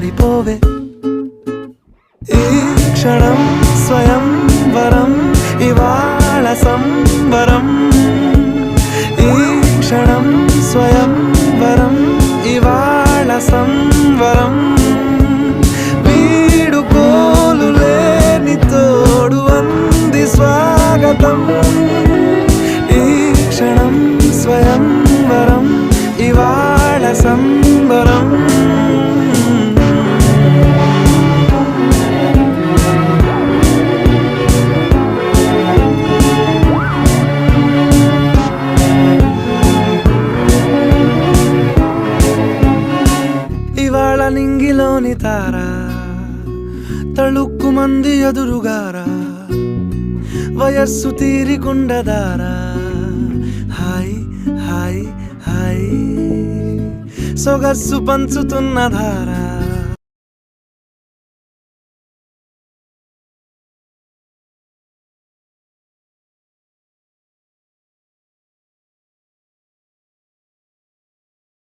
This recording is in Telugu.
పడిపోవే ఈ క్షణం స్వయంవరం ఇవాళ సంబరం ఈ క్షణం స్వయంవరం ఇవాళ సంవరం వీడుకోలు లేని తోడు అంది స్వాగతం ఈ క్షణం స్వయంవరం ఇవాళ సంబరం ఇవాళ నింగిలోని తార తళుక్కు మంది ఎదురుగారా వయస్సు తీరికుండదారా హాయ్ హాయ్ హాయ్ సొగస్సు పంచుతున్న ధారా